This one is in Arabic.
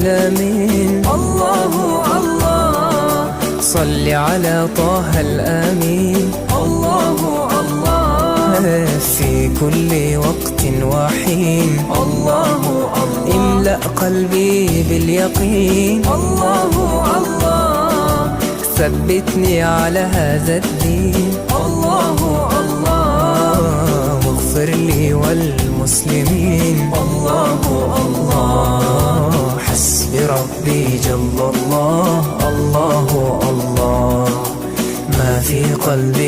الأمين. الله الله صل على طه الأمين. الله الله في كل وقت وحين. الله الله املأ قلبي باليقين. الله الله ثبتني على هذا الدين. الله الله واغفر لي والمسلمين. الله الله حسبي ربي جل الله. الله الله ما في قلبي